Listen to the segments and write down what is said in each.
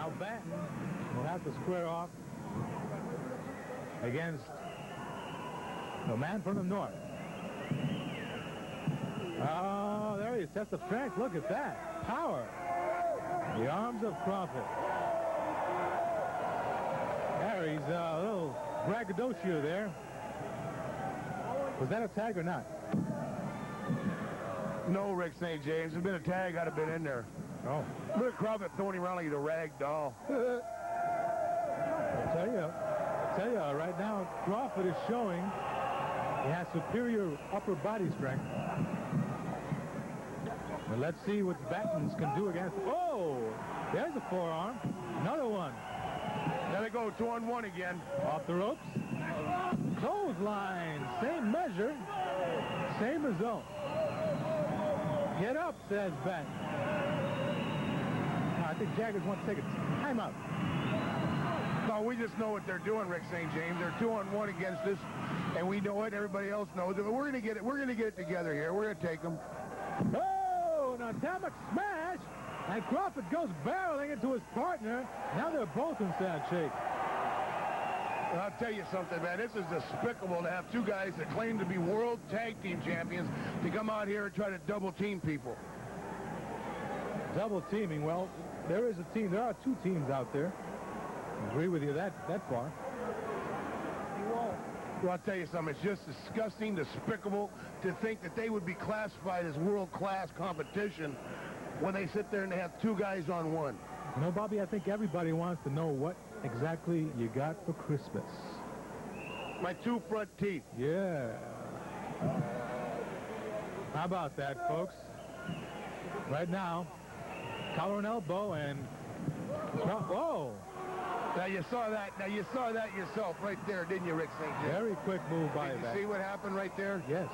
Now Batten will have to square off against the man from the north. Oh, there he is. Test of strength. Look at that. Power. The arms of Kroffat. There, he's a little braggadocio there. Was that a tag or not? No, Rick St. James. There's been a tag. I'd have been in there. Oh. Look at Kroffat throwing him around like he's a rag doll. I tell you, right now, Kroffat is showing he has superior upper body strength. But let's see what Batten can do against. Oh, there's a forearm. Another one. There they go, 2-on-1 again. Off the ropes. Clothesline. Same measure. Same result. Get up, says Batten. I think Jaggers wants to take a timeout. No, we just know what they're doing, Rick St. James. They're 2-on-1 against us, and we know it. Everybody else knows it. But we're going to get it. We're going to get it together here. We're going to take them. Oh, an atomic smash, and Kroffat goes barreling into his partner. Now they're both in sad shape. And I'll tell you something, man. This is despicable to have two guys that claim to be world tag team champions to come out here and try to double team people. Double teaming. Well, there is a team. There are two teams out there. I agree with you that far. Well, I'll tell you something. It's just disgusting, despicable to think that they would be classified as world-class competition when they sit there and they have two guys on one. You know, Bobby, I think everybody wants to know what exactly you got for Christmas. My two front teeth. Yeah. How about that, folks? Right now, collar and elbow and... Whoa! Now you saw that. Now you saw that yourself right there, didn't you, Rick St. James? Very quick move by Did you Batten. see what happened right there? Yes.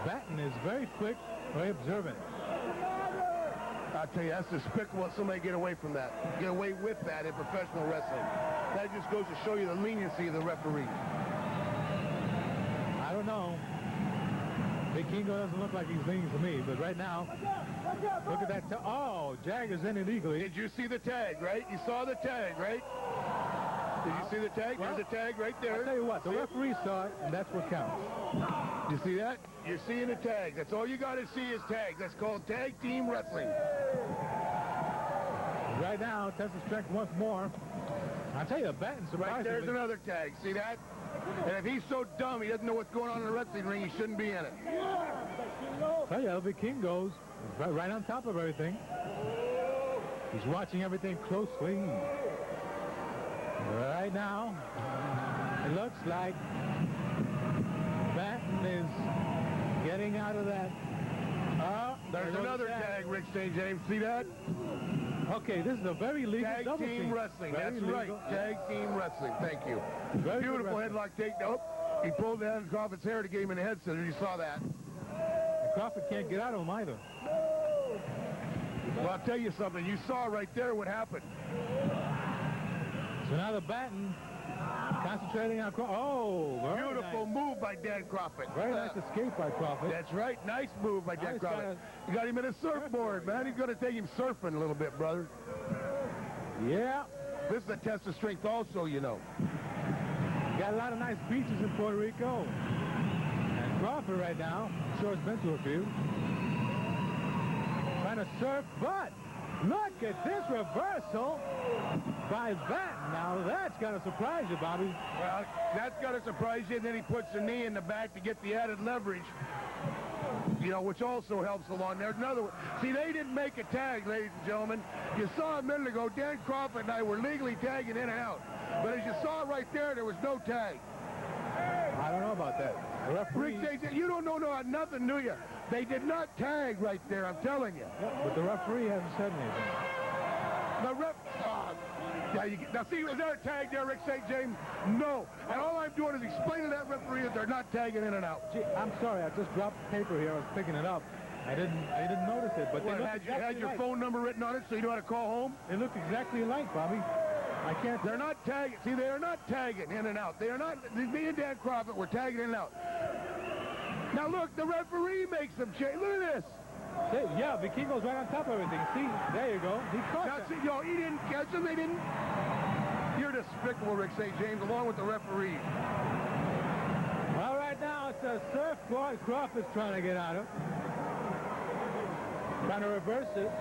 Batten is very quick, very observant. I'll tell you, that's despicable that somebody get away from that. Get away with that in professional wrestling. That just goes to show you the leniency of the referee. I don't know. Big Kingo doesn't look like he's leaning to me, but right now, look at that. Oh, Jaggers in illegally. Did you see the tag, right? You saw the tag, right? Did you see the tag? Well, there's a tag right there. I'll tell you what, the referee saw it, and that's what counts. You see that? You're seeing the tag. That's all you got to see is tags. That's called tag team wrestling. Right now, test of strength once more. I'll tell you, Batten surprisingly. Right there's another tag. See that? And if he's so dumb he doesn't know what's going on in the wrestling ring, he shouldn't be in it. I'll tell you, Big King goes right on top of everything. He's watching everything closely. Right now, it looks like Batten is getting out of that. Oh, there's another tag, Rick St. James. See that? Okay, this is a very legal tag double team wrestling. That's right. Tag team wrestling. Thank you. Very beautiful headlock takedown. Oh, he pulled down Kroffat's hair to get him in the head center. You saw that. And Kroffat can't get out of him either. Well, I'll tell you something. You saw right there what happened. So now the Batten concentrating on Kroffat. Oh, beautiful move by Dan Kroffat. Very nice escape by Kroffat. That's right. Nice move by Dan Kroffat. You got him in a surfboard, man. He's going to take him surfing a little bit, brother. Yeah. This is a test of strength also, you know. Got a lot of nice beaches in Puerto Rico. And Kroffat right now, I'm sure has been to a few. Trying to surf, but look at this reversal by Batten. Now that's got to surprise you, Bobby. Well, that's got to surprise you. And then he puts the knee in the back to get the added leverage, you know, which also helps along there. Another one. See, they didn't make a tag, ladies and gentlemen. You saw a minute ago, Dan Kroffat and I were legally tagging in and out. But as you saw right there was no tag. I don't know about that. The referee... Rick, you don't know nothing, do you? They did not tag right there, I'm telling you. Yeah, but the referee hasn't said anything. The ref... now, see, is there a tag there, Rick St. James? No. And all I'm doing is explaining to that referee that they're not tagging in and out. Gee, I'm sorry. I just dropped the paper here. I was picking it up. I didn't notice it. But what, had your phone number written on it so you know how to call home? It looked exactly alike, Bobby. I can't... They're not tagging. See, they are not tagging in and out. They are not... Me and Dan Kroffat were tagging in and out. Now, look, the referee makes them change. Look at this. Yeah, Vikingo's right on top of everything. See, there you go. He caught that. See, yo, he didn't catch him. They didn't. You're despicable, Rick St. James, along with the referee. Well, right now it's a surfboard. Kroffat trying to get out of. Trying to reverse it.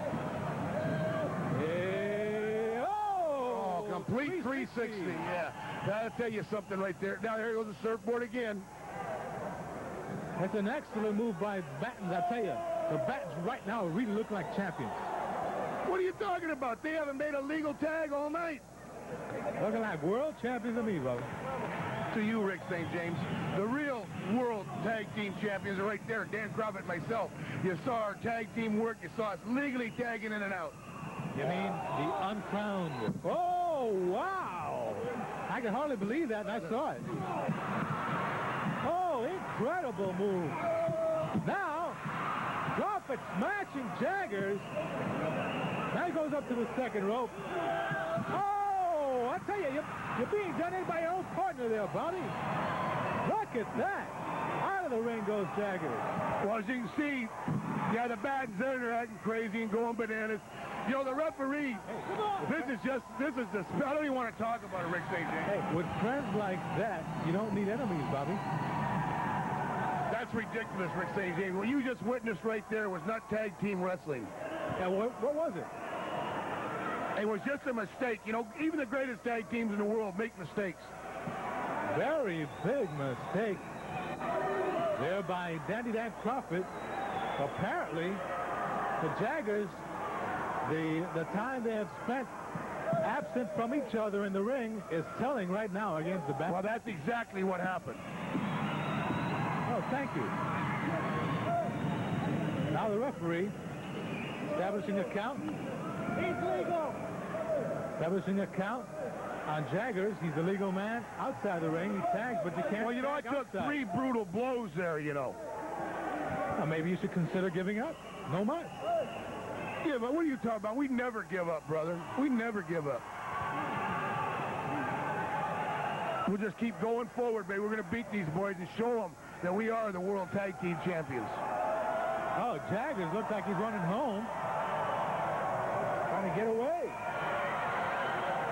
Yeah. Oh, complete 360. Yeah, that'll tell you something right there. Now here goes the surfboard again. That's an excellent move by Batten, I tell you. The Battens right now really look like champions. What are you talking about? They haven't made a legal tag all night. Looking like world champions to me, brother. To you, Rick St. James. The real world tag team champions are right there. Dan Kroffat and myself. You saw our tag team work. You saw us legally tagging in and out. You mean the uncrowned? Oh, wow. I can hardly believe that, and I saw it. Oh, incredible move. Now, Kroffat smashing Jaggers. Now he goes up to the second rope. Oh, I tell you, you're being done in by your own partner there, Bobby. Look at that. Out of the ring goes Jaggers. Well, as you can see, yeah, the Battens there, they're acting crazy and going bananas. You know, the referee, this is just, I don't even want to talk about it, Rick St. James. Hey, with friends like that, you don't need enemies, Bobby. That's ridiculous, Rick St. James. What you just witnessed right there was not tag team wrestling. Yeah, what was it? It was just a mistake. You know, even the greatest tag teams in the world make mistakes. Very big mistake there by Dandy Dan Kroffat. Apparently, the Jaggers, the time they have spent absent from each other in the ring is telling right now against the Batten. Well, that's exactly what happened. Oh, thank you. Now the referee establishing a count. He's legal. Establishing a count on Jaggers. He's the legal man outside the ring. He tags, but you can't. Well, you know, I took outside. 3 brutal blows there, you know. Well, maybe you should consider giving up. No much. Yeah, but what are you talking about? We never give up, brother. We never give up. We'll just keep going forward, baby. We're going to beat these boys and show them that we are the World Tag Team Champions. Oh, Jaggers looks like he's running home. Trying to get away.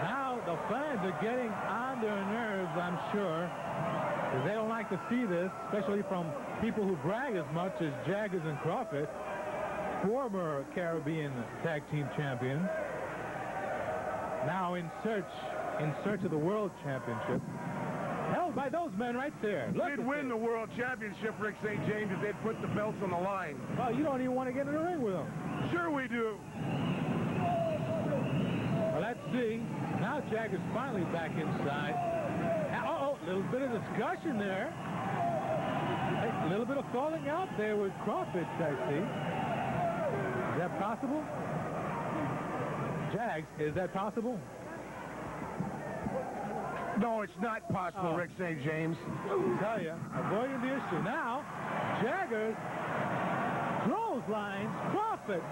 Now the fans are getting on their nerves, I'm sure, because they don't like to see this, especially from people who brag as much as Jaggers and Kroffat, former Caribbean Tag Team Champions, now in search of the World Championship, held by those men right there. They'd win the World Championship, Rick St. James, if they'd put the belts on the line. Well, you don't even want to get in the ring with them. Sure we do. Well, let's see. Now Jaggers finally back inside. Uh-oh, a little bit of discussion there. A little bit of falling out there with Kroffat, I see. Is that possible? Jags, is that possible? No, it's not possible, Rick St. James. I'll tell you, avoiding the issue. Now, Jaggers clotheslines Kroffat.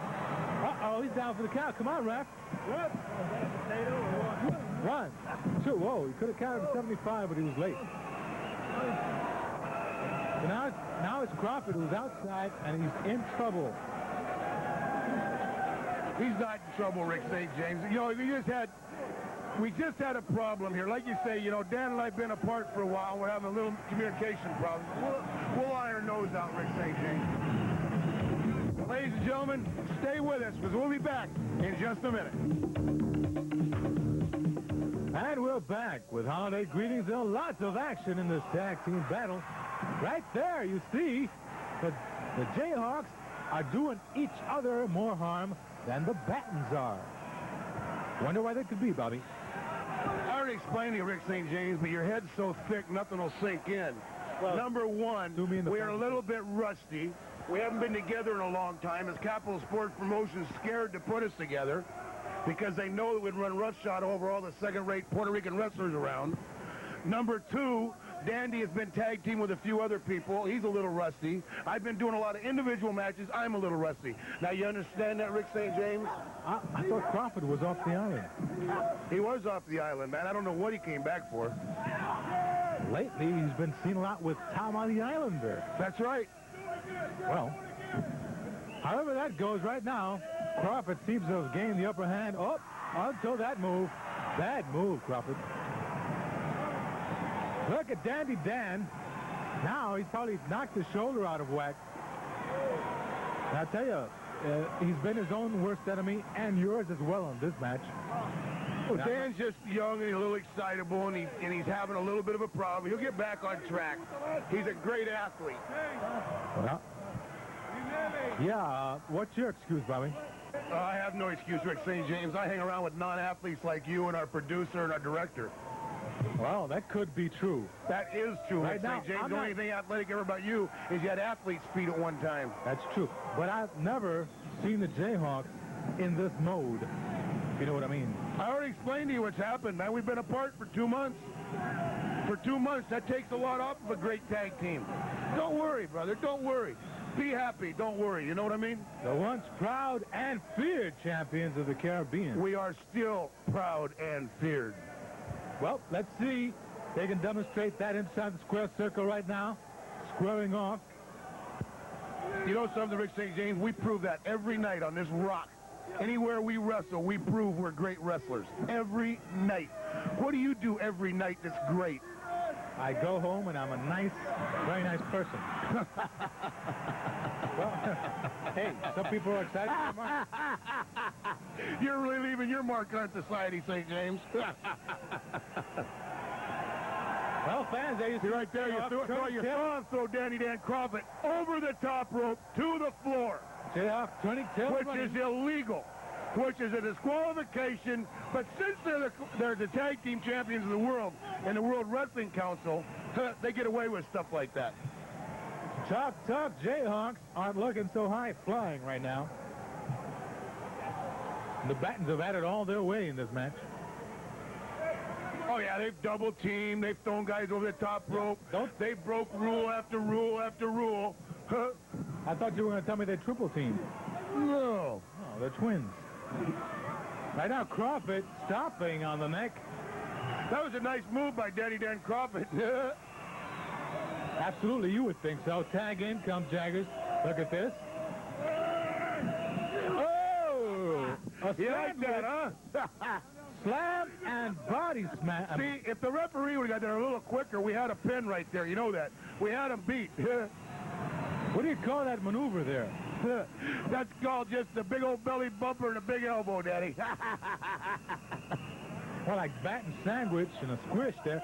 Uh-oh, he's down for the count. Come on, ref. Ref. 1, 2. Whoa, he could have counted to 75, but he was late. So now it's Kroffat who's outside, and he's in trouble. He's not in trouble, Rick St. James. You know, we just had a problem here. Like you say, you know, Dan and I have been apart for a while. We're having a little communication problem. We'll iron those out, Rick St. James. Ladies and gentlemen, stay with us, because we'll be back in just a minute. And we're back with holiday greetings and lots of action in this tag team battle. Right there, you see that the Jayhawks are doing each other more harm than the Battens are. Wonder why that could be, Bobby. I already explained to you, Rick St. James, but your head's so thick, nothing will sink in. Well, number one, we are a little bit rusty. We haven't been together in a long time, as Capital Sports Promotions scared to put us together because they know that we'd run roughshod over all the second-rate Puerto Rican wrestlers around. Number two, Dandy has been tag team with a few other people. He's a little rusty. I've been doing a lot of individual matches. I'm a little rusty. Now, you understand that, Rick St. James? I thought Kroffat was off the island. He was off the island, man. I don't know what he came back for. Lately, he's been seen a lot with Tom on the Islander. That's right. Well, However that goes right now, Kroffat seems to have gained the upper hand. Oh, until that move. Bad move, Kroffat. Look at Dandy Dan. Now he's probably knocked his shoulder out of whack. And I tell you, he's been his own worst enemy and yours as well in this match. Well, Dan's just young and a little excitable, and he's having a little bit of a problem. He'll get back on track. He's a great athlete. Well, yeah, what's your excuse, Bobby? I have no excuse, Rick St. James. I hang around with non-athletes like you and our producer and our director. Well, that could be true. That is true, Right Rick now, St. James. I'm The only not- thing athletic ever about you is you had athlete's feet at one time. That's true. But I've never seen the Jayhawks in this mode, if you know what I mean. I already explained to you what's happened, man. We've been apart for 2 months. For 2 months, that takes a lot off of a great tag team. Don't worry, brother. Don't worry. Be happy. Don't worry. You know what I mean? The once proud and feared champions of the Caribbean. We are still proud and feared. Well, let's see. They can demonstrate that inside the square circle right now. Squaring off. You know something, Rick St. James? We prove that every night on this rock. Anywhere we wrestle, we prove we're great wrestlers. Every night. What do you do every night that's great? I go home and I'm a nice, very nice person. Well, hey, some people are excited. You're really leaving your mark on society, St. James. Well, fans, there you see right there. You throw Danny Dan Kroffat over the top rope to the floor. Jayhawk turning tail, which is illegal, which is a disqualification. But since they're the tag team champions of the world and the World Wrestling Council, they get away with stuff like that. Talk, Jayhawks aren't looking so high flying right now. The Battens have added all their way in this match. Oh, yeah, they've double-teamed. They've thrown guys over the top rope. They broke rule after rule after rule. I thought you were going to tell me they triple teamed. No. Oh, they're twins. Right now, Kroffat stopping on the neck. That was a nice move by Danny Dan Kroffat. Absolutely, you would think so. Tag in comes Jaggers. Look at this. Oh! You like that, huh? Slam and body smash. See, if the referee would have got there a little quicker, we had a pin right there. You know that. We had him beat. What do you call that maneuver there? That's called just a big old belly bumper and a big elbow, Daddy. Well, like Batten sandwich and a squish there.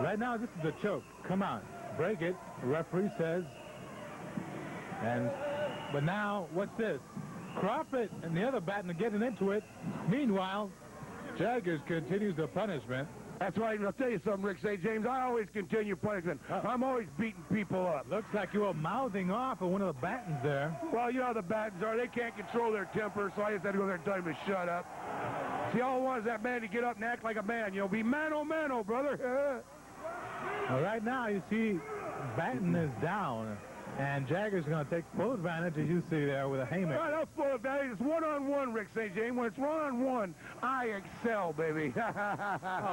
Right now, this is a choke. Come on. Break it. The referee says. But now, what's this? Kroffat and the other Batten are getting into it. Meanwhile, Jaggers continues the punishment. That's right. I'll tell you something, Rick St. James. I always continue punishment. I'm always beating people up. Looks like you were mouthing off at one of the Battens there. Well, you know how the Battens are. They can't control their temper, so I just had to go there and tell him to shut up. See, all I want is that man to get up and act like a man. You know, be mano, brother. Well, right now, you see Batten is down. And Jaggers is going to take full advantage, as you see there, with a haymaker. Right, that's full advantage. It's one-on-one, Rick St. James. When it's one-on-one, I excel, baby. Oh,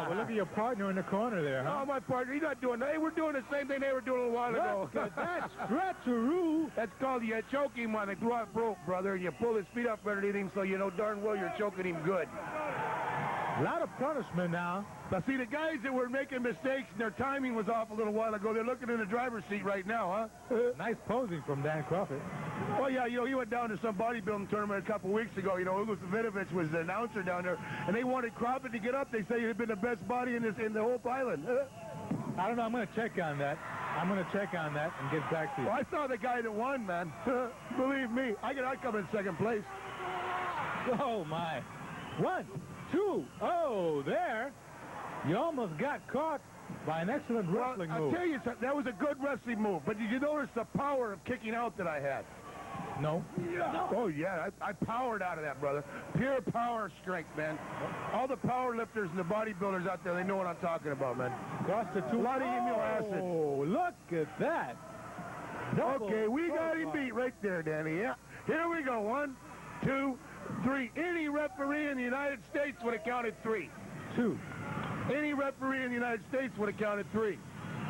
well, look at your partner in the corner there, huh? Oh, my partner, he's not doing that. Hey, we're doing the same thing they were doing a little while ago. Look at that stretcheroo. That's called you choke him on the rope, brother, and you pull his feet up underneath him so you know darn well you're choking him good. A lot of punishment now. Now, see, the guys that were making mistakes and their timing was off a little while ago, they're looking in the driver's seat right now, huh? Nice posing from Dan Kroffat. Oh, yeah, you know, he went down to some bodybuilding tournament a couple weeks ago. You know, Ugo Savinovich was the announcer down there, and they wanted Kroffat to get up. They say he'd been the best body in the whole island. I don't know. I'm going to check on that. I'm going to check on that and get back to you. Well, I saw the guy that won, man. Believe me, I come in second place. Oh, my. 1, 2. Oh, there. You almost got caught by an excellent wrestling move. I'll tell you something. That was a good wrestling move. But did you notice the power of kicking out that I had? No. Oh, yeah. I powered out of that, brother. Pure power strength, man. All the power lifters and the bodybuilders out there, they know what I'm talking about, man. Cross the two. A lot of amino acids. Oh, look at that. Okay, we got him beat right there, Danny. Yeah. Here we go. 1, 2, 3. Any referee in the United States would have counted 3. 2. Any referee in the United States would have counted 3.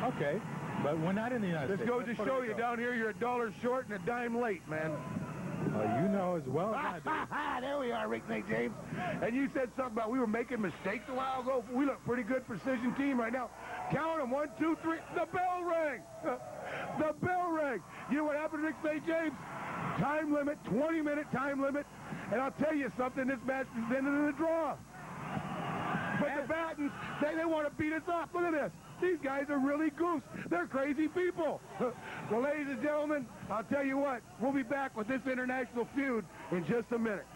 Okay, but we're not in the United States. This goes to show you down here you're $1 short and a dime late, man. You know as well as I do. There we are, Rick St. James. And you said something about we were making mistakes a while ago. We look pretty good precision team right now. Count them. 1, 2, 3. The bell rang. The bell rang. You know what happened to Rick St. James? Time limit, 20-minute time limit. And I'll tell you something, this match is ended in a draw. But the Battens, they want to beat us up. Look at this. These guys are really goose. They're crazy people. Well, ladies and gentlemen, I'll tell you what, we'll be back with this international feud in just a minute.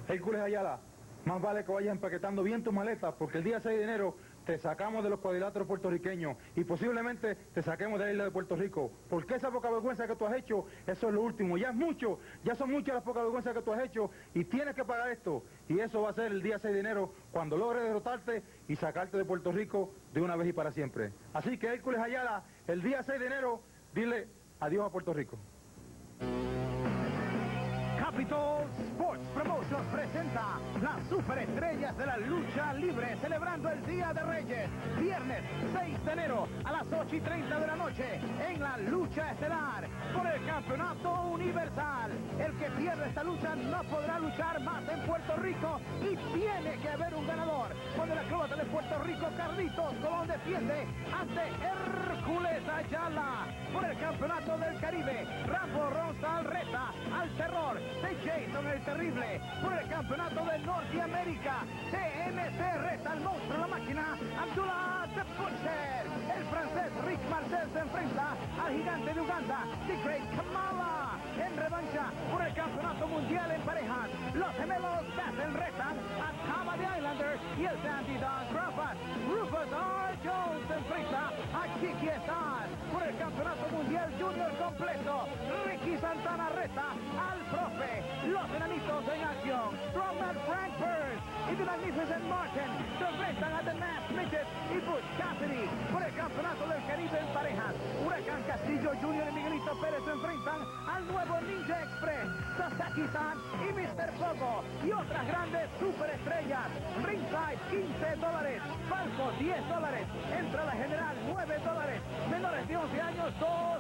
Hercules Ayala, más vale que vayas empaquetando bien tus maletas, porque el día 6 de enero te sacamos de los cuadriláteros puertorriqueños y posiblemente te saquemos de la isla de Puerto Rico. Porque esa poca vergüenza que tú has hecho, eso es lo último. Ya es mucho, ya son muchas las pocas vergüenzas que tú has hecho y tienes que pagar esto. Y eso va a ser el día 6 de enero cuando logres derrotarte y sacarte de Puerto Rico de una vez y para siempre. Así que Hercules Ayala, el día 6 de enero, dile adiós a Puerto Rico. Capitol Sports Promotions presenta las superestrellas de la lucha libre celebrando el Día de Reyes, viernes 6 de enero a las 8:30 de la noche en la lucha estelar por el campeonato universal. El que pierde esta lucha no podrá luchar más en Puerto Rico y tiene que haber un ganador. Cuando el acróbata de Puerto Rico, Carlitos Colón, defiende ante Hercules Ayala por el campeonato del Caribe. Rambo Ron Starr reta al terror de Jason el Terrible por el campeonato de Norteamérica. CMC reta al monstruo, la máquina Abdullah the Butcher. El francés Rick Marcel se enfrenta al gigante de Uganda, The Great Kamala. En revancha por el campeonato mundial en parejas, los gemelos Batten retan a Tama the Islander y el Dandy Don Kroffat. Rufus R. Jones se enfrenta a Chicky Starr por el campeonato mundial junior completo. Ricky Santana reta al Profe. Los enanitos en acción, Strongman Frank Burns y The Magnificent Martin se enfrentan a The Masked Midget y Butch Cassidy por el campeonato del Caribe en parejas. Huracán Castillo Jr. y Miguelito Pérez se enfrentan al nuevo Ninja Express, Sasaki-san y Mr. Pogo y otras grandes superestrellas. Ringside $15, Falco $10, entrada general $9, menores de 11 años $2.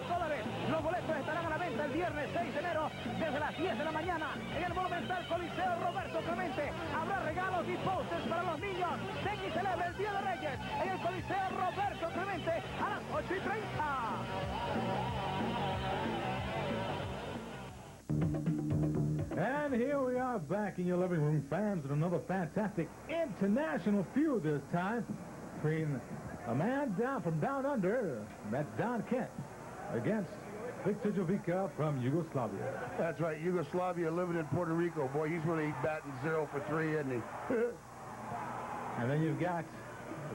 Los boletos estarán a la venta el viernes 6 de enero desde las 10 de la mañana en el Monumental Coliseo Roberto Clemente. Habrá regalos y posters para los niños. Ven y celebra el Día de Reyes en el Coliseo Roberto Clemente a las 8:30. And here we are back in your living room, fans, with another fantastic international feud this time between a man down from down under, that's Don Kent, against Victor Jovica from Yugoslavia. That's right, Yugoslavia living in Puerto Rico. Boy, he's really batting 0 for 3, isn't he? And then you've got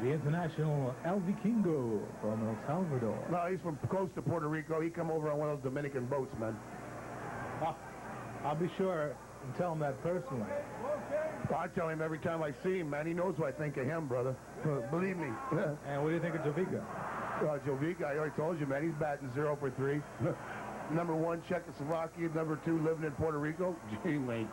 the international El Vikingo from El Salvador. No, he's from close to Puerto Rico. He come over on one of those Dominican boats, man. I'll be sure and tell him that personally. Well, I tell him every time I see him, man. He knows what I think of him, brother. Believe me. And what do you think of Jovica? Jovica, I already told you, man. He's batting 0 for 3. Number 1, Czechoslovakia. Number 2, living in Puerto Rico. Gee, man,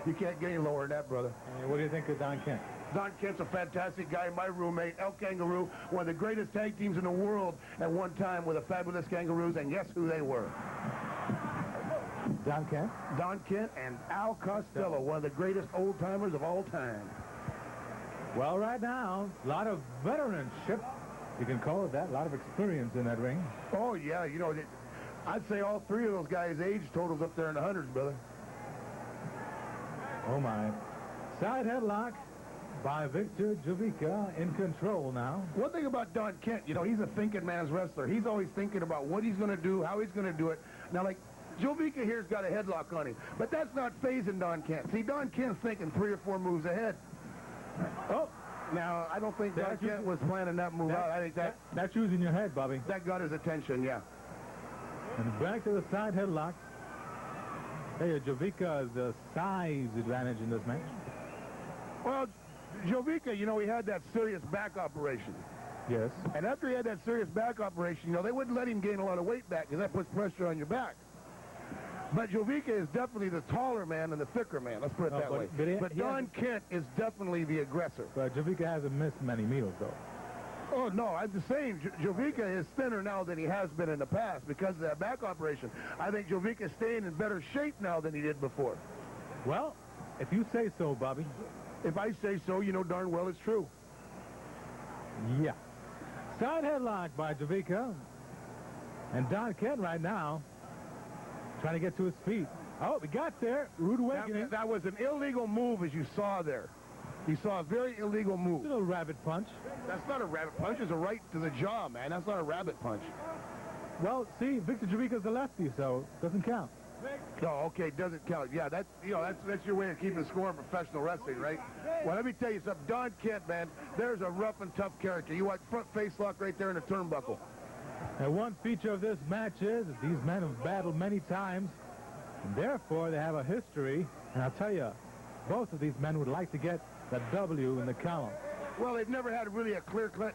you can't get any lower than that, brother. And what do you think of Don Kent? Don Kent's a fantastic guy. My roommate, El Kangaroo, one of the greatest tag teams in the world at one time with the Fabulous Kangaroos, and guess who they were? Don Kent? Don Kent and Al Costello, one of the greatest old-timers of all time. Well, right now, a lot of veteranship, you can call it that, a lot of experience in that ring. Oh, yeah, you know, I'd say all 3 of those guys' age totals up there in the hundreds, brother. Oh, my. Side headlock by Victor Jovica in control now. One thing about Don Kent, you know, he's a thinking man's wrestler. He's always thinking about what he's going to do, how he's going to do it. Now, like, Jovica here's got a headlock on him, but that's not phasing Don Kent. See, Don Kent's thinking 3 or 4 moves ahead. Oh, now, I don't think Don Kent was planning that move out. I think that's using your head, Bobby. That got his attention, yeah. And back to the side headlock. Hey, Jovica has a size advantage in this match. Well, Jovica, you know, he had that serious back operation. Yes. And after he had that serious back operation, you know, they wouldn't let him gain a lot of weight back because that puts pressure on your back. But Jovica is definitely the taller man and the thicker man. Let's put it that way. But Don Kent is definitely the aggressor. But Jovica hasn't missed many meals, though. Oh, no, I'm just saying Jovica is thinner now than he has been in the past because of that back operation. I think Jovica is staying in better shape now than he did before. Well, if you say so, Bobby. If I say so, you know darn well it's true. Yeah. Side headlock by Jovica. And Don Kent right now trying to get to his feet. Oh, we got there. Rude awakening. That was an illegal move, as you saw there. You saw a very illegal move. It's a little rabbit punch. That's not a rabbit punch. It's a right to the jaw, man. That's not a rabbit punch. Well, see, Victor Jovica's the lefty, so it doesn't count. No, okay, doesn't count. Yeah, that's your way of keeping score in professional wrestling, right? Well, let me tell you something. Don Kent, man, there's a rough and tough character. You watch front face lock right there in the turnbuckle. And one feature of this match is that these men have battled many times, and therefore they have a history. And I'll tell you, both of these men would like to get the W in the column. Well, they've never had really a clear-cut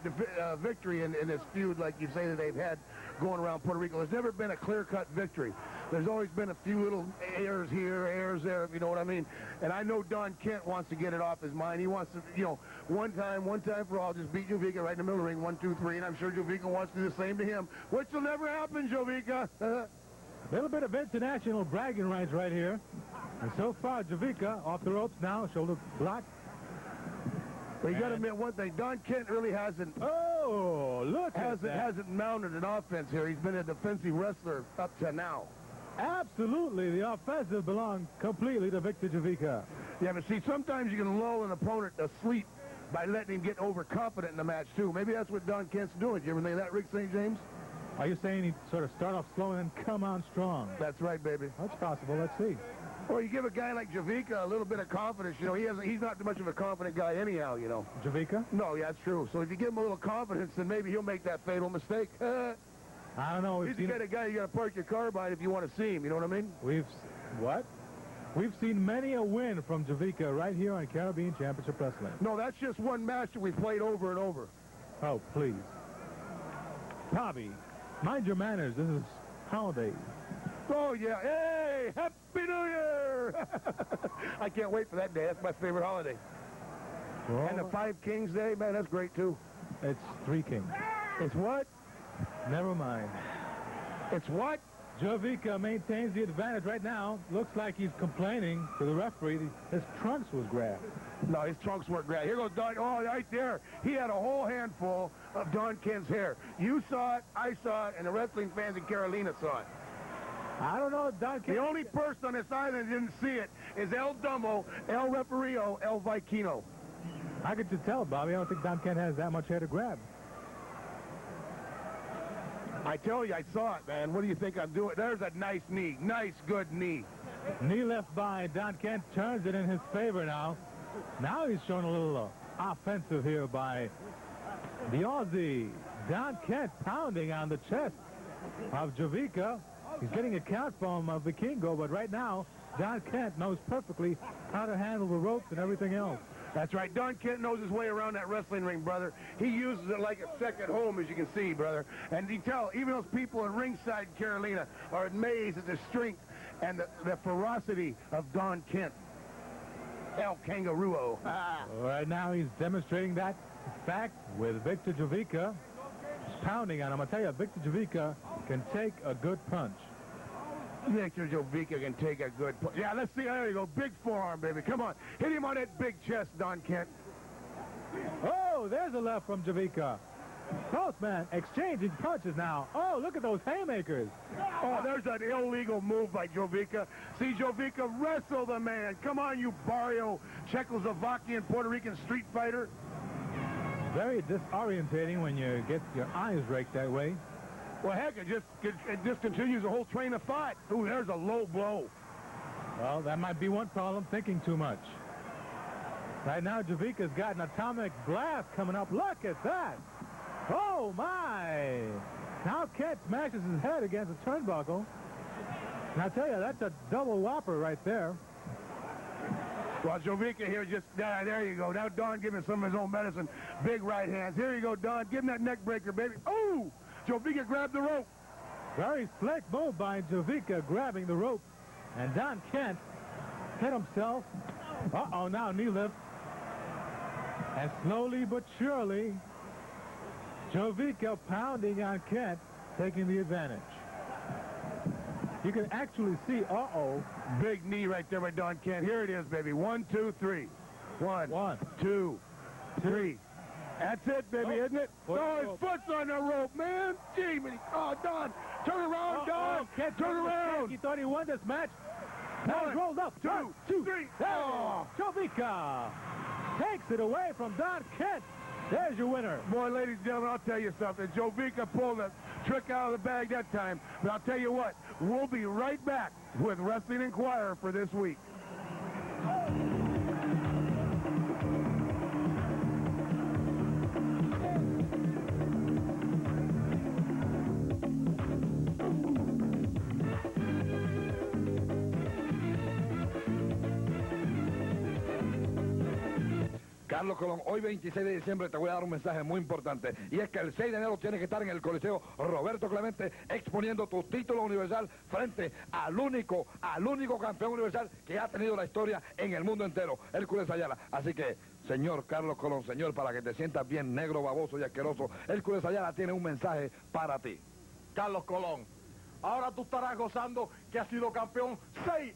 victory in this feud like you say that they've had going around Puerto Rico. There's never been a clear-cut victory. There's always been a few little errors here, errors there, if you know what I mean. And I know Don Kent wants to get it off his mind. He wants to, you know, one time for all, just beat Jovica right in the middle of the ring, 1, 2, 3, and I'm sure Jovica wants to do the same to him, which will never happen, Jovica. A little bit of international bragging rights right here. And so far, Jovica off the ropes now, shoulder block. But you got to admit one thing, Don Kent really hasn't. Oh, look at that. Hasn't mounted an offense here. He's been a defensive wrestler up to now. Absolutely, the offensive belongs completely to Victor Jovica. Yeah, but see, sometimes you can lull an opponent asleep by letting him get overconfident in the match too. Maybe that's what Don Kent's doing. Did you ever think that, Rick St. James? Are you saying he'd sort of start off slow and then come on strong? That's right, baby. That's possible. Let's see. Or you give a guy like Jovica a little bit of confidence. You know, he's not too much of a confident guy anyhow, you know. Jovica? No, yeah, that's true. So if you give him a little confidence, then maybe he'll make that fatal mistake. I don't know. He's the kind of guy you got to park your car by if you want to see him. You know what I mean? We've seen many a win from Jovica right here on Caribbean Championship Wrestling. No, that's just one match that we played over and over. Oh, please. Bobby, mind your manners. This is holiday. Oh, yeah. Hey, Happy New Year! I can't wait for that day. That's my favorite holiday. Well, and the 5 Kings Day, man, that's great, too. It's 3 Kings. It's what? Never mind. It's what? Jovica maintains the advantage right now. Looks like he's complaining to the referee. His trunks was grabbed. No, his trunks weren't grabbed. Here goes Don. Oh, right there. He had a whole handful of Don Kent's hair. You saw it, I saw it, and the wrestling fans in Carolina saw it. I don't know, Don Kent. The only person on this island that didn't see it is El Dumbo, El Refereo, El Vikino. I could just tell, Bobby. I don't think Don Kent has that much hair to grab. I tell you, I saw it, man. What do you think I'm doing? There's a nice knee. Nice, good knee. Knee left by. Don Kent turns it in his favor now. Now he's showing a little offensive here by the Aussie. Don Kent pounding on the chest of Jovica. He's getting a count from Vikingo, but right now, Don Kent knows perfectly how to handle the ropes and everything else. That's right. Don Kent knows his way around that wrestling ring, brother. He uses it like a second home, as you can see, brother. And you tell, even those people in ringside in Carolina are amazed at the strength and the ferocity of Don Kent. El Kangaroo. Right now, he's demonstrating that fact with Victor Jovica. He's pounding on him. I tell you, Victor Jovica can take a good punch. Victor Jovica can take a good punch. Yeah, let's see. There you go. Big forearm, baby. Come on. Hit him on that big chest, Don Kent. Oh, there's a left from Jovica. Close, man. Exchanging punches now. Oh, look at those haymakers. Oh, there's an illegal move by Jovica. See Jovica wrestle the man. Come on, you Barrio Czechoslovakian Puerto Rican street fighter. Very disorientating when you get your eyes raked that way. Well, heck, it just continues the whole train of thought. Ooh, there's a low blow. Well, that might be one problem, thinking too much. Right now, Jovica's got an atomic blast coming up. Look at that. Oh, my. Now Kent smashes his head against the turnbuckle. And I tell you, that's a double whopper right there. Well, Jovica here just, there you go. Now Don giving some of his own medicine. Big right hands. Here you go, Don. Give him that neck breaker, baby. Oh! Jovica grabbed the rope. Very slick move by Jovica, grabbing the rope. And Don Kent hit himself. Uh-oh, now knee lift. And slowly but surely, Jovica pounding on Kent, taking the advantage. You can actually see, big knee right there by Don Kent. Here it is, baby. 1, 2, 3. 1, 2, 3. That's it, baby, isn't it? His foot's on the rope, man. Gee, oh, Don, turn around, Don. Kent Turn around. He thought he won this match. Now he's rolled up. 2, 3. Oh. Jovica takes it away from Don Kent. There's your winner. Boy, ladies and gentlemen, I'll tell you something. Jovica pulled a trick out of the bag that time. But I'll tell you what, we'll be right back with Wrestling Inquirer for this week. Carlos Colón, hoy 26 de diciembre te voy a dar un mensaje muy importante, y es que el 6 de enero tienes que estar en el Coliseo Roberto Clemente exponiendo tu título universal frente al único campeón universal que ha tenido la historia en el mundo entero, Hercules Ayala. Así que, señor Carlos Colón, señor, para que te sientas bien negro, baboso y asqueroso, Hercules Ayala tiene un mensaje para ti. Carlos Colón, ahora tú estarás gozando que has sido campeón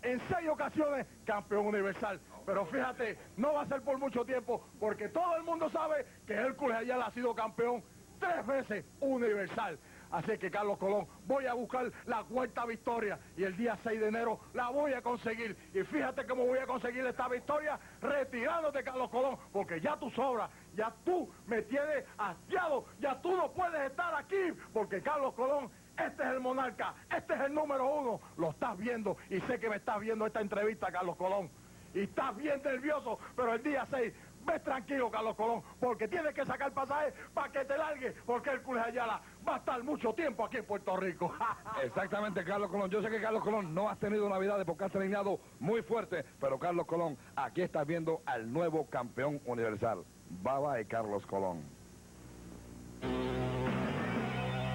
en 6 ocasiones, campeón universal. Pero fíjate, no va a ser por mucho tiempo, porque todo el mundo sabe que Hercules Ayala ha sido campeón 3 veces universal. Así que, Carlos Colón, voy a buscar la 4ª victoria y el día 6 de enero la voy a conseguir. Y fíjate cómo voy a conseguir esta victoria retirándote, Carlos Colón, porque ya tú sobras, ya tú me tienes hastiado, ya tú no puedes estar aquí, porque Carlos Colón, este es el monarca, este es el número 1. Lo estás viendo y sé que me estás viendo esta entrevista, Carlos Colón. Y estás bien nervioso, pero el día 6, ves tranquilo, Carlos Colón, porque tienes que sacar pasaje para que te largue, porque Hercules Ayala va a estar mucho tiempo aquí en Puerto Rico. Exactamente, Carlos Colón. Yo sé que Carlos Colón no has tenido navidades porque has terminado muy fuerte, pero Carlos Colón, aquí estás viendo al nuevo campeón universal. Bye bye, Carlos Colón.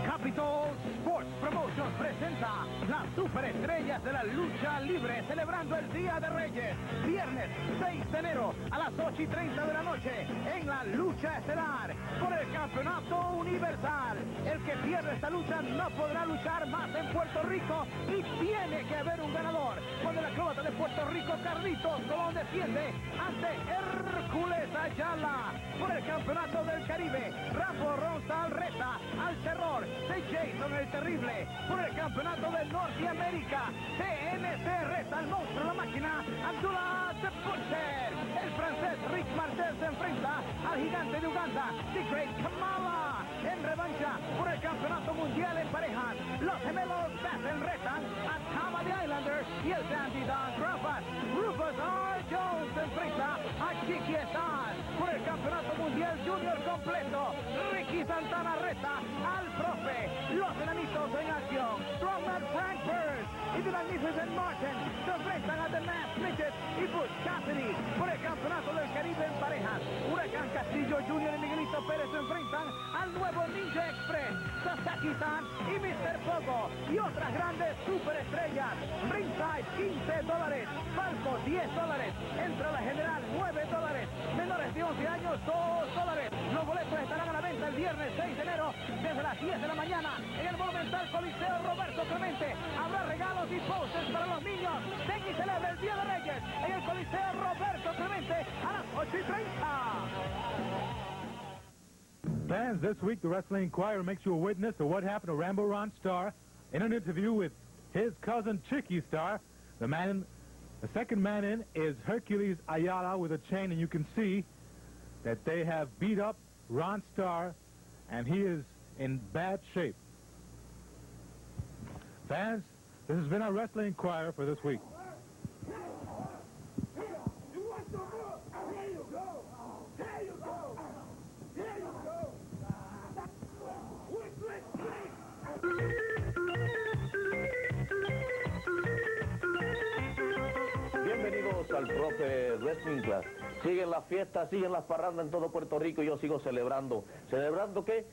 Capitol Sports Promotions presenta las superestrellas de la lucha libre celebrando el Día de Reyes, viernes 6 de enero a las 8:30 de la noche en la lucha estelar por el campeonato universal. El que pierde esta lucha no podrá luchar más en Puerto Rico y tiene que haber un ganador. Cuando el acróbata de Puerto Rico, Carlitos Colón, defiende ante Hercules Ayala por el campeonato del Caribe. Ron Starr reta al terror de Jason el Terrible por el campeonato de Norteamérica. TNC reta al monstruo, la máquina Abdullah the Butcher. El francés Rick Martel se enfrenta al gigante de Uganda, The Great Kamala. En revancha por el campeonato mundial en parejas, los gemelos Batten retan a Tama the Islander y el Dandy Don Kroffat. Rufus R. Jones se enfrenta a Chicky Starr por el campeonato mundial junior completo. Ricky Santana reta al Profe. Los enanitos en acción, Strongman Frank Burns y The Magnificent Martin se enfrentan a The Masked Midget y Butch Cassidy por el campeonato del Caribe en parejas. Huracán Castillo Jr. y Miguelito Pérez se enfrentan al nuevo Ninja Express, Sasaki-san y Mr. Pogo y otras grandes superestrellas. Ringside $15, Falco $10, entrada general $9, menores de 11 años $2. Los boletos estarán a la venta el viernes 6 de enero desde las 10 de la mañana en el monumental Coliseo Roberto Clemente. Habrá regalos y posters para los niños. Ven y celebra el Día de Reyes en el Coliseo Roberto Clemente a las 8:30. Fans, this week the Wrestling Inquirer makes you a witness of what happened to Rambo Ron Starr in an interview with his cousin Chicky Starr. The second man in is Hercules Ayala with a chain, and you can see that they have beat up Ron Starr, and he is in bad shape. Fans, this has been our Wrestling Inquirer for this week. Bienvenidos al Profe Wrestling Class. Siguen las fiestas, siguen las parrandas en todo Puerto Rico y yo sigo celebrando. ¿Celebrando qué?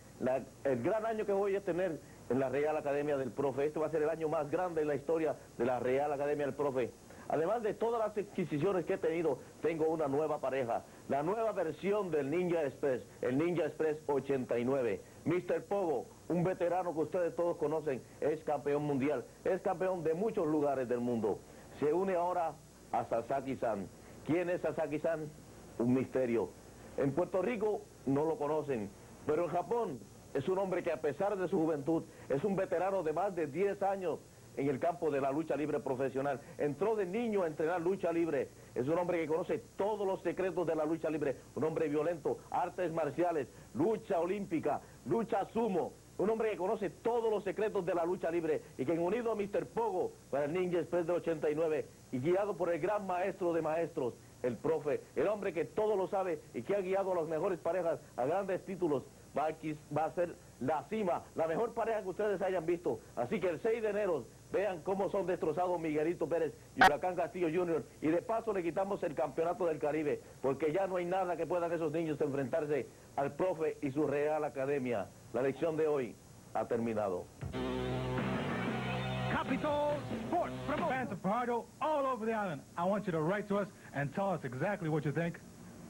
El gran año que voy a tener en la Real Academia del Profe. Este va a ser el año más grande en la historia de la Real Academia del Profe. Además de todas las adquisiciones que he tenido, tengo una nueva pareja, la nueva versión del Ninja Express, el Ninja Express 89. Mr. Pogo, un veterano que ustedes todos conocen, es campeón mundial, es campeón de muchos lugares del mundo. Se une ahora a Sasaki-san. ¿Quién es Sasaki-san? Un misterio. En Puerto Rico no lo conocen, pero en Japón es un hombre que a pesar de su juventud, es un veterano de más de 10 años en el campo de la lucha libre profesional. Entró de niño a entrenar lucha libre. Es un hombre que conoce todos los secretos de la lucha libre. Un hombre violento, artes marciales, lucha olímpica, lucha sumo. Un hombre que conoce todos los secretos de la lucha libre y que unido a Mr. Pogo para el Ninja Express del 89 y guiado por el gran maestro de maestros, el Profe, el hombre que todo lo sabe y que ha guiado a las mejores parejas a grandes títulos, va a ser la cima, la mejor pareja que ustedes hayan visto. Así que el 6 de enero, vean cómo son destrozados Miguelito Pérez y Huracán Castillo Jr. Y de paso le quitamos el campeonato del Caribe, porque ya no hay nada que puedan esos niños enfrentarse al Profe y su Real Academia. La lección de hoy ha terminado. Capital Sports Promotion. Fans of Fajardo all over the island, I want you to write to us and tell us exactly what you think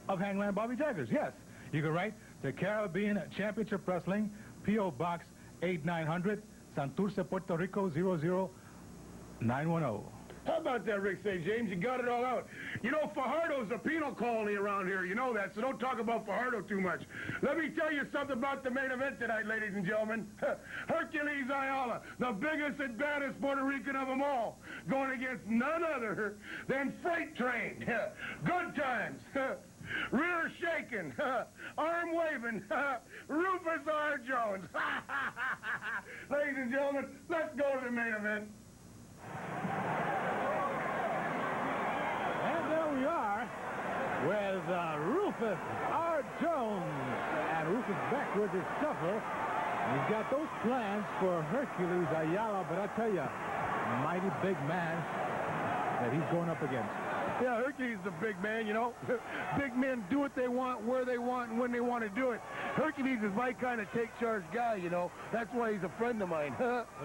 of Hangman Bobby Jaggers. Yes, you can write to Caribbean Championship Wrestling, P.O. Box 8900, Santurce, Puerto Rico 00910. How about that, Rick St. James? You got it all out. You know, Fajardo's a penal colony around here. You know that, so don't talk about Fajardo too much. Let me tell you something about the main event tonight, ladies and gentlemen. Hercules Ayala, the biggest and baddest Puerto Rican of them all, going against none other than Freight Train. Good times. Rear shaking, arm waving, Rufus R. Jones. Ladies and gentlemen, let's go to the main event. And there we are with Rufus R. Jones. And Rufus back with his suffer. He's got those plans for Hercules Ayala, but I tell you, mighty big man that he's going up against. Yeah, Hercules is a big man, you know. Big men do what they want, where they want, and when they want to do it. Hercules is my kind of take-charge guy, you know. That's why he's a friend of mine.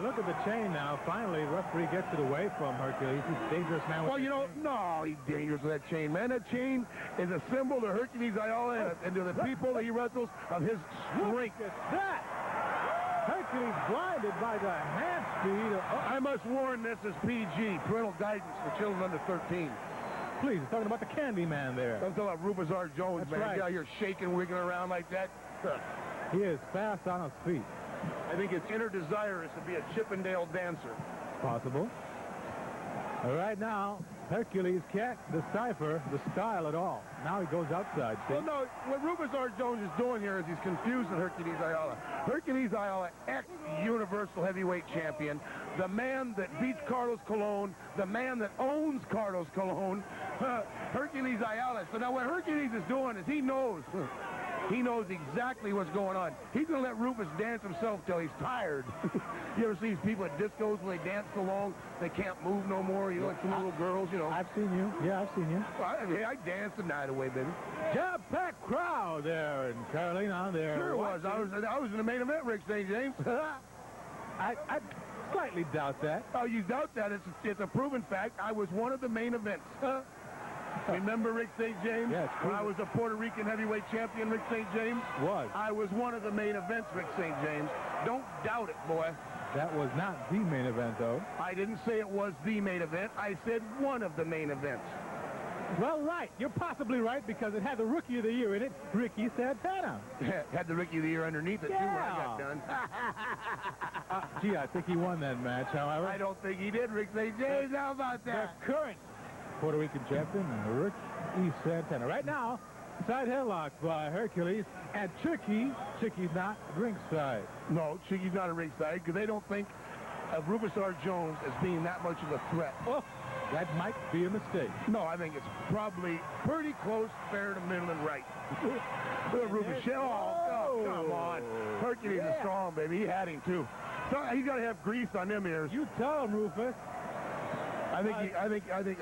Look at the chain now. Finally, the referee gets it away from Hercules. He's a dangerous man with Well, you know, no, he's dangerous with that chain, man. That chain is a symbol to Hercules Ayala and to the people that he wrestles of his strength. Look at that! Hercules blinded by the hand speed. I must warn, this is PG, parental guidance for children under 13. Please, he's talking about the candy man there. I'm talking about Rufus R. Jones, That's man. right. He's out here shaking, wiggling around like that. He is fast on his feet. I think his inner desire is to be a Chippendale dancer. Possible. Right now, Hercules can't decipher the style at all. Now he goes outside. See? Well, no, what Rufus R. Jones is doing here is he's confusing Hercules Ayala. Hercules Ayala, ex-Universal Heavyweight Champion, the man that beats Carlos Colon, the man that owns Carlos Colon, Hercules Ayala. So now what Hercules is doing is he knows exactly what's going on. He's going to let Rufus dance himself till he's tired. You ever see these people at discos when they dance so long they can't move no more? You know, like some little girls, you know. I've seen you. Yeah, I've seen you. Well, I danced the night away, baby. Jam-packed crowd there in Carolina. There. Sure was. I was in the main event, Rick St. James. I slightly doubt that. Oh, you doubt that? It's a proven fact. I was one of the main events. Remember Rick St. James? Yes. When I was a Puerto Rican heavyweight champion, Rick St. James? Was. I was one of the main events, Rick St. James. Don't doubt it, boy. That was not the main event, though. I didn't say it was the main event. I said one of the main events. Well, right. You're possibly right because it had the Rookie of the Year in it, Ricky Santana. Had the Rookie of the Year underneath it, too, when I got done. Gee, I think he won that match, however. I don't think he did, Rick St. James. How about that? The current Puerto Rican champion, Ricky Santana. Right now, side headlock by Hercules, and Chicky's not ringside. No, Chicky's not a ringside because they don't think of Rufus R. Jones as being that much of a threat. Oh, that might be a mistake. No, I think it's probably pretty close, fair to middle and right. Rufus, oh, come on. Hercules is strong, baby. He had him, too. So he's got to have grease on them ears. You tell him, Rufus. I think,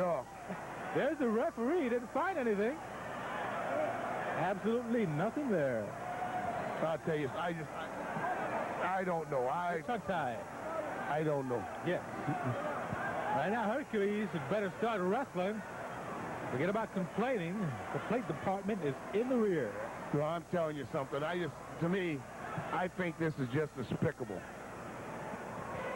oh. There's the referee. He didn't find anything. Absolutely nothing there. I'll tell you, I I don't know. Tongue tie. I don't know. Yes. Right now, Hercules had better start wrestling. Forget about complaining. The plate department is in the rear. Well, I'm telling you something. To me, I think this is just despicable.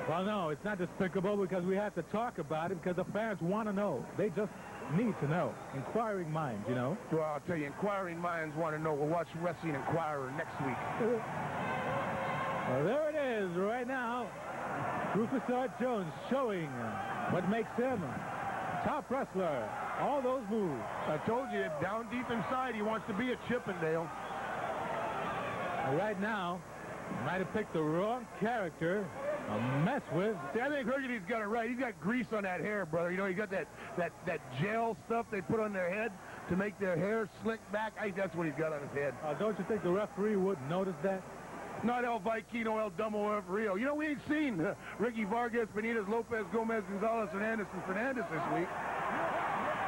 Well, no, it's not despicable because we have to talk about it because the fans want to know. They just need to know. Inquiring minds, you know. Well, I'll tell you, inquiring minds want to know. We'll watch Wrestling Inquirer next week. Well, there it is right now. Rufus R. Jones showing what makes him top wrestler. All those moves. I told you, down deep inside, he wants to be a Chippendale. Right now, might have picked the wrong character to mess with. See, I think Hercules got it right. He's got grease on that hair, brother. You know, he got that gel stuff they put on their head to make their hair slick back. I think that's what he's got on his head. Don't you think the referee would notice that? Not El Vikino, El Domo, El Rio. You know, we ain't seen Ricky Vargas, Benitez, Lopez, Gomez, Gonzalez, and Anderson Fernandez this week.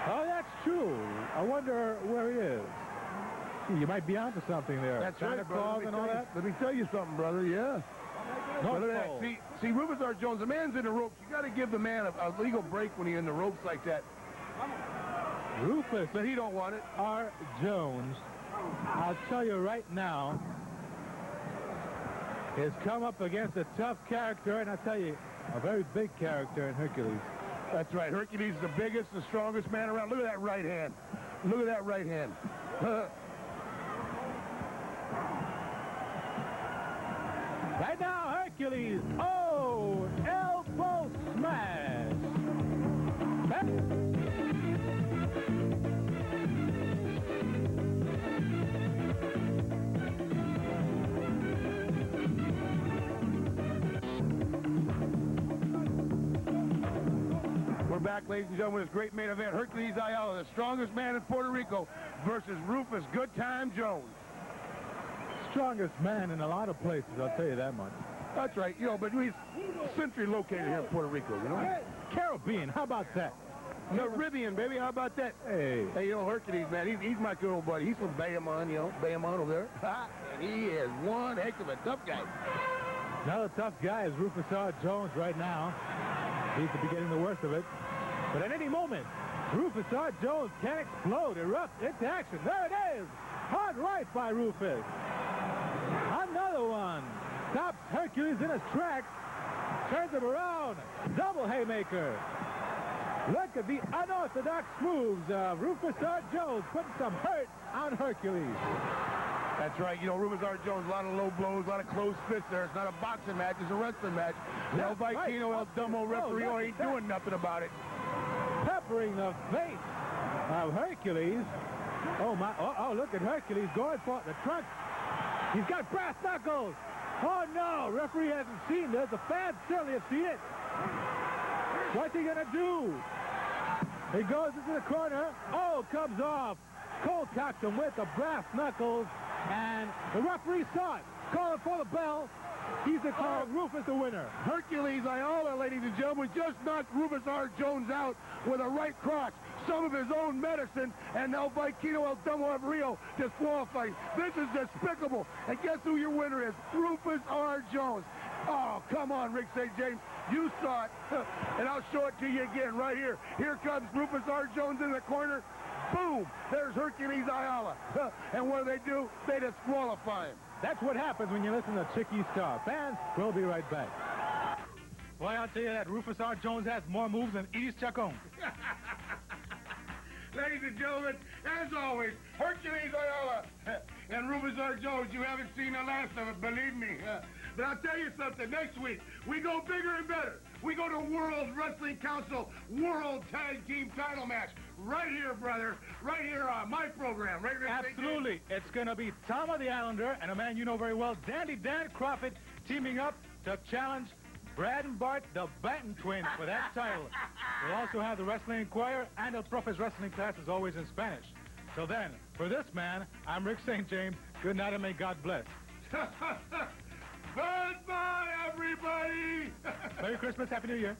Oh, that's true. I wonder where he is. Gee, you might be onto something there. That's right, brother. And all that. Let me tell you something, brother. Yeah. No, look at that. See, Rufus R. Jones, the man's in the ropes. You got to give the man a legal break when he's in the ropes like that. Rufus, but he don't want it. R. Jones, I'll tell you right now, has come up against a tough character, and I'll tell you, a very big character in Hercules. That's right. Hercules is the biggest, the strongest man around. Look at that right hand. Look at that right hand. Right now, Hercules. Oh, elbow smash. We're back, ladies and gentlemen, with this great main event. Hercules Ayala, the strongest man in Puerto Rico, versus Rufus Good Time Jones. Strongest man in a lot of places, I'll tell you that much. That's right, you know, but he's centrally located here in Puerto Rico, you know? Caribbean, how about that? Caribbean, baby, how about that? Hey, you know, Hercules, man, he's my good old buddy. He's from Bayamon, you know, Bayamon over there. And he is one heck of a tough guy. Another tough guy is Rufus R. Jones right now. Seems to be getting the worst of it. But at any moment, Rufus R. Jones can explode, erupt into action. There it is! Hard right by Rufus. Another one. Stops Hercules in his tracks. Turns him around. Double haymaker. Look at the unorthodox moves of Rufus R. Jones putting some hurt on Hercules. That's right. You know, Rufus R. Jones, a lot of low blows, a lot of closed fists there. It's not a boxing match. It's a wrestling match. El Vikino, El Domo referee ain't doing nothing about it. Peppering the face of Hercules. Oh, my. Oh, look at Hercules going for the trunk. He's got brass knuckles. Oh, no. Referee hasn't seen this. The fans certainly have seen it. What's he going to do? He goes into the corner. Oh, comes off. Cole taps him with the brass knuckles. And the referee saw it. Calling for the bell. He's declared Rufus the winner. Hercules Ayala, ladies and gentlemen, just knocked Rufus R. Jones out with a right cross. Some of his own medicine, and El Vikino, El Domo of Rio disqualified. This is despicable. And guess who your winner is? Rufus R. Jones. Oh, come on, Rick St. James. You saw it, and I'll show it to you again right here. Here comes Rufus R. Jones in the corner. Boom! There's Hercules Ayala. And what do? They disqualify him. That's what happens when you listen to Chicky Starr. Fans, we'll be right back. Boy, I'll tell you that Rufus R. Jones has more moves than Edie's Chacon. Ladies and gentlemen, as always, Hercules Ayala and Rufus R. Jones. You haven't seen the last of it, believe me. But I'll tell you something. Next week, we go bigger and better. We go to World Wrestling Council World Tag Team Title Match. Right here, brother. Right here on my program. Right here. Absolutely. It's going to be Tom of the Islander and a man you know very well, Dandy Dan Kroffat, teaming up to challenge Brad and Bart, the Batten twins, for that title. We'll also have the Wrestling Inquirer and El Profe's wrestling class, as always, in Spanish. So then, for this man, I'm Rick St. James. Good night and may God bless. Goodbye, everybody! Merry Christmas, Happy New Year.